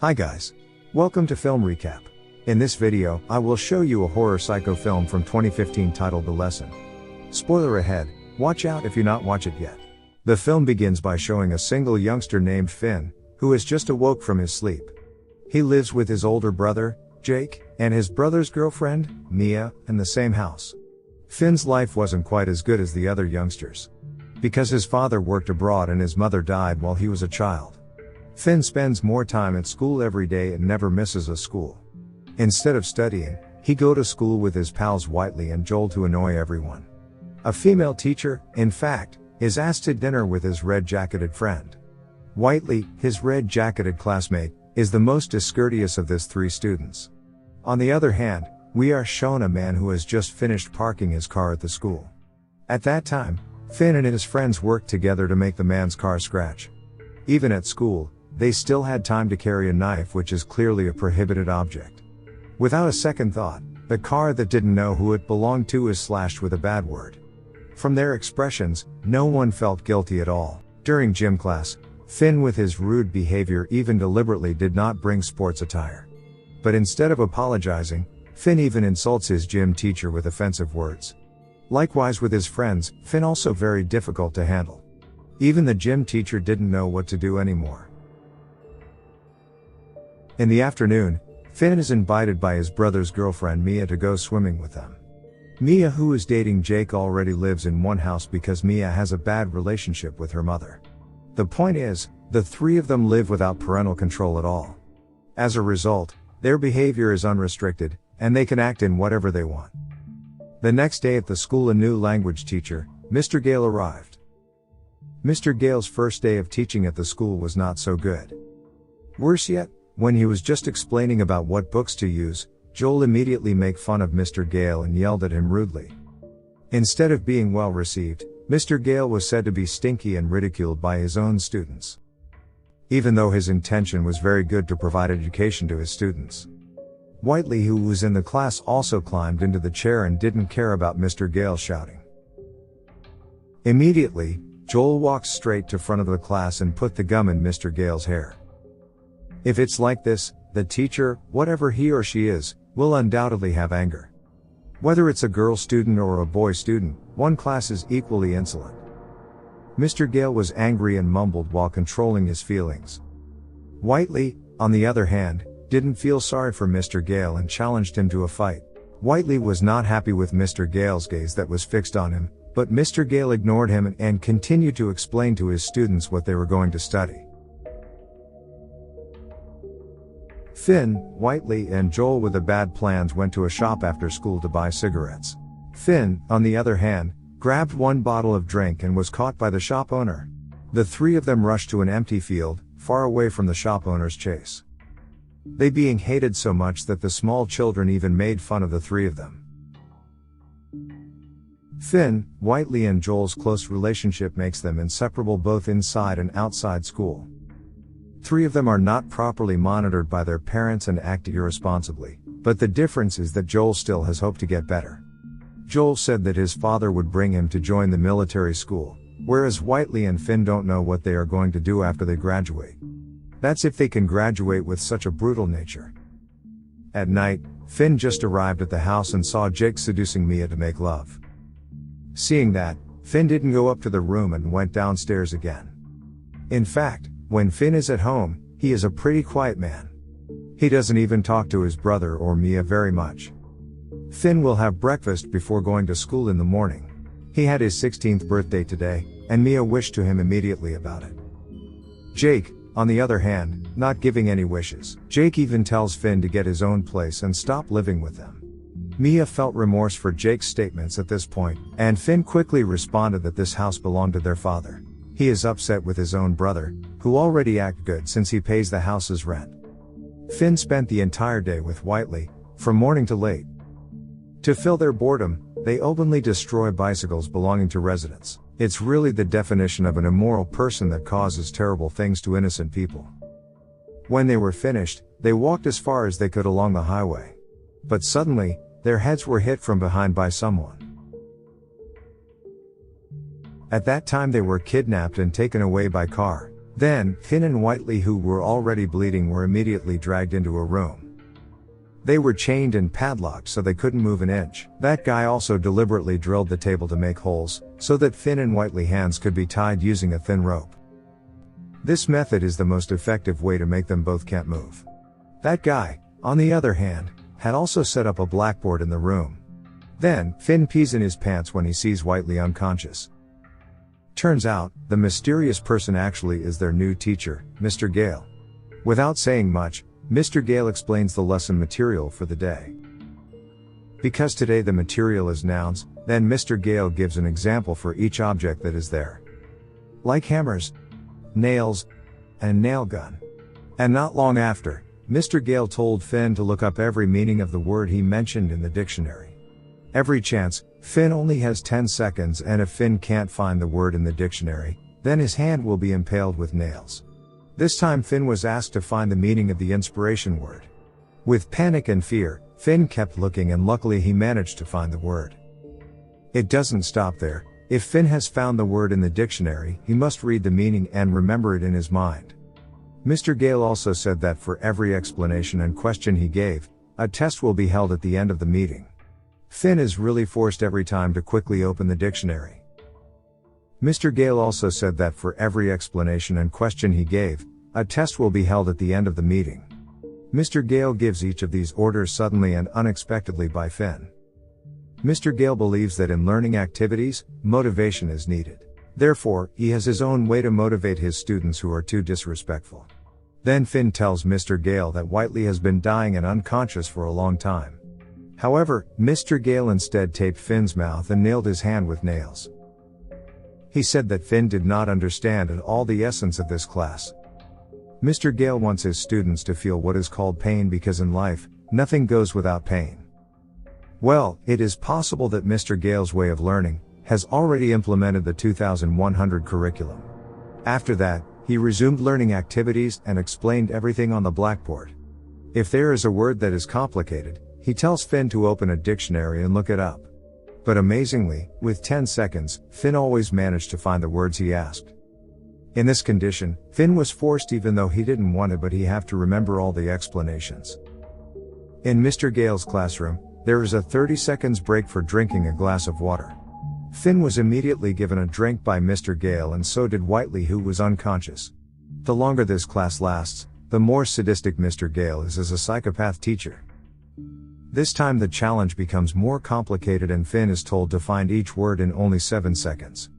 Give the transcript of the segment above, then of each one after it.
Hi guys. Welcome to Film Recap. In this video, I will show you a horror psycho film from 2015 titled The Lesson. Spoiler ahead, watch out if you not watch it yet. The film begins by showing a single youngster named Finn, who has just awoke from his sleep. He lives with his older brother, Jake, and his brother's girlfriend, Mia, in the same house. Finn's life wasn't quite as good as the other youngsters. Because his father worked abroad and his mother died while he was a child. Finn spends more time at school every day and never misses a school. Instead of studying, he go to school with his pals Whiteley and Joel to annoy everyone. A female teacher, in fact, is asked to dinner with his red-jacketed friend. Whiteley, his red-jacketed classmate, is the most discourteous of these three students. On the other hand, we are shown a man who has just finished parking his car at the school. At that time, Finn and his friends worked together to make the man's car scratch. Even at school, they still had time to carry a knife, which is clearly a prohibited object. Without a second thought, the car that didn't know who it belonged to is slashed with a bad word. From their expressions, no one felt guilty at all. During gym class, Finn with his rude behavior even deliberately did not bring sports attire. But instead of apologizing, Finn even insults his gym teacher with offensive words. Likewise with his friends, Finn also very difficult to handle. Even the gym teacher didn't know what to do anymore. In the afternoon, Finn is invited by his brother's girlfriend Mia to go swimming with them. Mia, who is dating Jake, already lives in one house because Mia has a bad relationship with her mother. The point is, the three of them live without parental control at all. As a result, their behavior is unrestricted, and they can act in whatever they want. The next day at the school, a new language teacher, Mr. Gale, arrived. Mr. Gale's first day of teaching at the school was not so good. Worse yet, when he was just explaining about what books to use, Joel immediately made fun of Mr. Gale and yelled at him rudely. Instead of being well received, Mr. Gale was said to be stinky and ridiculed by his own students. Even though his intention was very good to provide education to his students. Whiteley, who was in the class, also climbed into the chair and didn't care about Mr. Gale shouting. Immediately, Joel walked straight to front of the class and put the gum in Mr. Gale's hair. If it's like this, the teacher, whatever he or she is, will undoubtedly have anger. Whether it's a girl student or a boy student, one class is equally insolent. Mr. Gale was angry and mumbled while controlling his feelings. Whiteley, on the other hand, didn't feel sorry for Mr. Gale and challenged him to a fight. Whiteley was not happy with Mr. Gale's gaze that was fixed on him, but Mr. Gale ignored him and continued to explain to his students what they were going to study. Finn, Whiteley, and Joel with the bad plans went to a shop after school to buy cigarettes. Finn, on the other hand, grabbed one bottle of drink and was caught by the shop owner. The three of them rushed to an empty field, far away from the shop owner's chase. They being hated so much that the small children even made fun of the three of them. Finn, Whiteley, and Joel's close relationship makes them inseparable both inside and outside school. Three of them are not properly monitored by their parents and act irresponsibly, but the difference is that Joel still has hope to get better. Joel said that his father would bring him to join the military school, whereas Whiteley and Finn don't know what they are going to do after they graduate. That's if they can graduate with such a brutal nature. At night, Finn just arrived at the house and saw Jake seducing Mia to make love. Seeing that, Finn didn't go up to the room and went downstairs again. In fact, when Finn is at home, he is a pretty quiet man. He doesn't even talk to his brother or Mia very much. Finn will have breakfast before going to school in the morning. He had his 16th birthday today, and Mia wished to him immediately about it. Jake, on the other hand, not giving any wishes. Jake even tells Finn to get his own place and stop living with them. Mia felt remorse for Jake's statements at this point, and Finn quickly responded that this house belonged to their father. He is upset with his own brother, who already act good since he pays the house's rent. Finn spent the entire day with Whiteley, from morning to late. To fill their boredom, they openly destroy bicycles belonging to residents. It's really the definition of an immoral person that causes terrible things to innocent people. When they were finished, they walked as far as they could along the highway. But suddenly, their heads were hit from behind by someone. At that time they were kidnapped and taken away by car. Then, Finn and Whiteley, who were already bleeding, were immediately dragged into a room. They were chained and padlocked so they couldn't move an inch. That guy also deliberately drilled the table to make holes, so that Finn and Whiteley's hands could be tied using a thin rope. This method is the most effective way to make them both can't move. That guy, on the other hand, had also set up a blackboard in the room. Then, Finn pees in his pants when he sees Whiteley unconscious. Turns out, the mysterious person actually is their new teacher, Mr. Gale. Without saying much, Mr. Gale explains the lesson material for the day. Because today the material is nouns, then Mr. Gale gives an example for each object that is there. Like hammers, nails, and nail gun. And not long after, Mr. Gale told Finn to look up every meaning of the word he mentioned in the dictionary. Every chance, Finn only has 10 seconds, and if Finn can't find the word in the dictionary, then his hand will be impaled with nails. This time Finn was asked to find the meaning of the inspiration word. With panic and fear, Finn kept looking, and luckily he managed to find the word. It doesn't stop there. If Finn has found the word in the dictionary, he must read the meaning and remember it in his mind. Mr. Gale also said that for every explanation and question he gave, a test will be held at the end of the meeting. Finn is really forced every time to quickly open the dictionary. Mr. Gale also said that for every explanation and question he gave, a test will be held at the end of the meeting. Mr. Gale gives each of these orders suddenly and unexpectedly by Finn. Mr. Gale believes that in learning activities, motivation is needed. Therefore, he has his own way to motivate his students who are too disrespectful. Then Finn tells Mr. Gale that Whiteley has been dying and unconscious for a long time. However, Mr. Gale instead taped Finn's mouth and nailed his hand with nails. He said that Finn did not understand at all the essence of this class. Mr. Gale wants his students to feel what is called pain, because in life, nothing goes without pain. Well, it is possible that Mr. Gale's way of learning has already implemented the 2100 curriculum. After that, he resumed learning activities and explained everything on the blackboard. If there is a word that is complicated, he tells Finn to open a dictionary and look it up. But amazingly, with 10 seconds, Finn always managed to find the words he asked. In this condition, Finn was forced, even though he didn't want it, but he have to remember all the explanations. In Mr. Gale's classroom, there is a 30 seconds break for drinking a glass of water. Finn was immediately given a drink by Mr. Gale, and so did Whiteley, who was unconscious. The longer this class lasts, the more sadistic Mr. Gale is as a psychopath teacher. This time the challenge becomes more complicated, and Finn is told to find each word in only 7 seconds.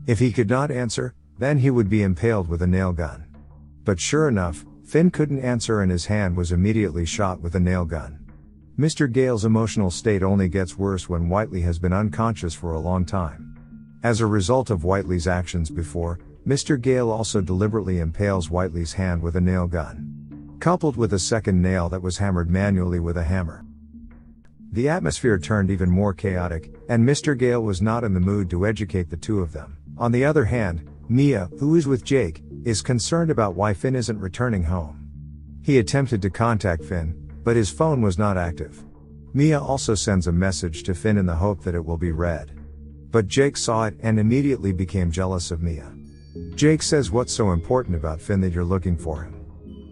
If he could not answer, then he would be impaled with a nail gun. But sure enough, Finn couldn't answer, and his hand was immediately shot with a nail gun. Mr. Gale's emotional state only gets worse when Whiteley has been unconscious for a long time. As a result of Whiteley's actions before, Mr. Gale also deliberately impales Whiteley's hand with a nail gun, coupled with a second nail that was hammered manually with a hammer. The atmosphere turned even more chaotic, and Mr. Gale was not in the mood to educate the two of them. On the other hand, Mia, who is with Jake, is concerned about why Finn isn't returning home. He attempted to contact Finn, but his phone was not active. Mia also sends a message to Finn in the hope that it will be read. But Jake saw it and immediately became jealous of Mia. Jake says, "What's so important about Finn that you're looking for him?"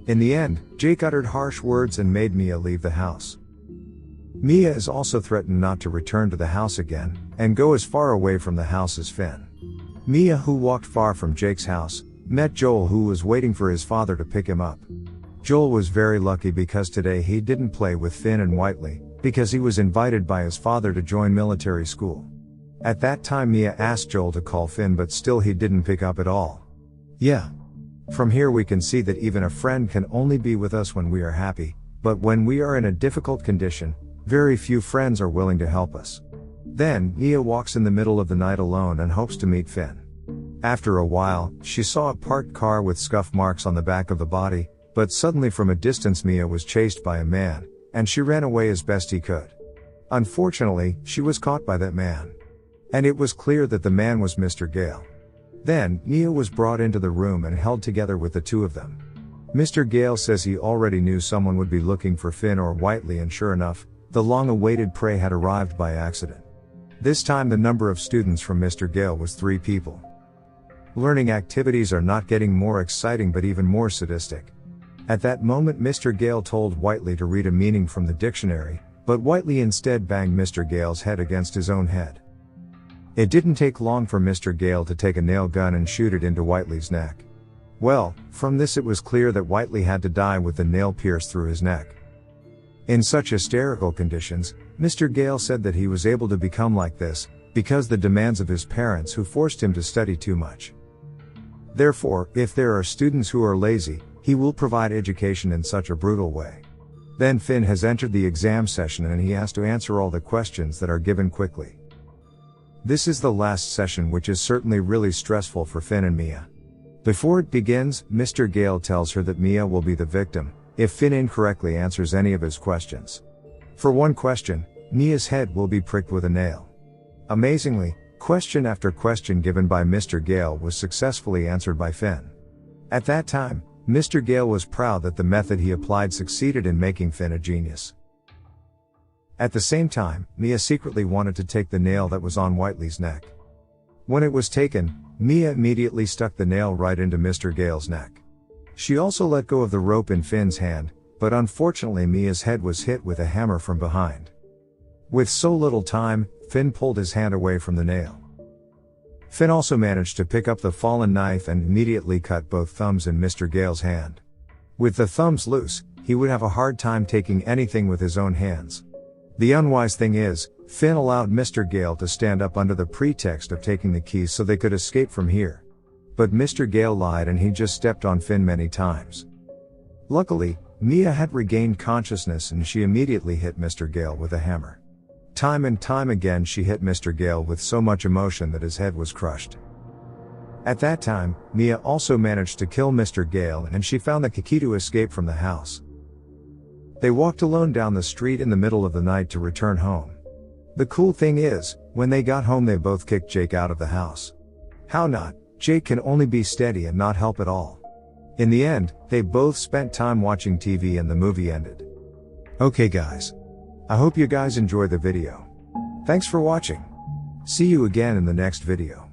In the end, Jake uttered harsh words and made Mia leave the house. Mia is also threatened not to return to the house again, and go as far away from the house as Finn. Mia, who walked far from Jake's house, met Joel, who was waiting for his father to pick him up. Joel was very lucky because today he didn't play with Finn and Whiteley, because he was invited by his father to join military school. At that time Mia asked Joel to call Finn, but still he didn't pick up at all. Yeah. From here we can see that even a friend can only be with us when we are happy, but when we are in a difficult condition, very few friends are willing to help us. Then, Mia walks in the middle of the night alone and hopes to meet Finn. After a while, she saw a parked car with scuff marks on the back of the body, but suddenly from a distance Mia was chased by a man, and she ran away as best he could. Unfortunately, she was caught by that man. And it was clear that the man was Mr. Gale. Then, Mia was brought into the room and held together with the two of them. Mr. Gale says he already knew someone would be looking for Finn or Whiteley, and sure enough, the long-awaited prey had arrived by accident. This time the number of students from Mr. Gale was 3 people. Learning activities are not getting more exciting but even more sadistic. At that moment Mr. Gale told Whiteley to read a meaning from the dictionary, but Whiteley instead banged Mr. Gale's head against his own head. It didn't take long for Mr. Gale to take a nail gun and shoot it into Whiteley's neck. Well, from this it was clear that Whiteley had to die with the nail pierced through his neck. In such hysterical conditions, Mr. Gale said that he was able to become like this, because the demands of his parents who forced him to study too much. Therefore, if there are students who are lazy, he will provide education in such a brutal way. Then Finn has entered the exam session and he has to answer all the questions that are given quickly. This is the last session, which is certainly really stressful for Finn and Mia. Before it begins, Mr. Gale tells her that Mia will be the victim if Finn incorrectly answers any of his questions. For one question, Mia's head will be pricked with a nail. Amazingly, question after question given by Mr. Gale was successfully answered by Finn. At that time, Mr. Gale was proud that the method he applied succeeded in making Finn a genius. At the same time, Mia secretly wanted to take the nail that was on Whiteley's neck. When it was taken, Mia immediately stuck the nail right into Mr. Gale's neck. She also let go of the rope in Finn's hand, but unfortunately Mia's head was hit with a hammer from behind. With so little time, Finn pulled his hand away from the nail. Finn also managed to pick up the fallen knife and immediately cut both thumbs in Mr. Gale's hand. With the thumbs loose, he would have a hard time taking anything with his own hands. The unwise thing is, Finn allowed Mr. Gale to stand up under the pretext of taking the keys so they could escape from here. But Mr. Gale lied and he just stepped on Finn many times. Luckily, Mia had regained consciousness and she immediately hit Mr. Gale with a hammer. Time and time again she hit Mr. Gale with so much emotion that his head was crushed. At that time, Mia also managed to kill Mr. Gale and she found the key to escape from the house. They walked alone down the street in the middle of the night to return home. The cool thing is, when they got home they both kicked Jake out of the house. How not? Jake can only be steady and not help at all. In the end, they both spent time watching TV and the movie ended. Okay guys. I hope you guys enjoyed the video. Thanks for watching. See you again in the next video.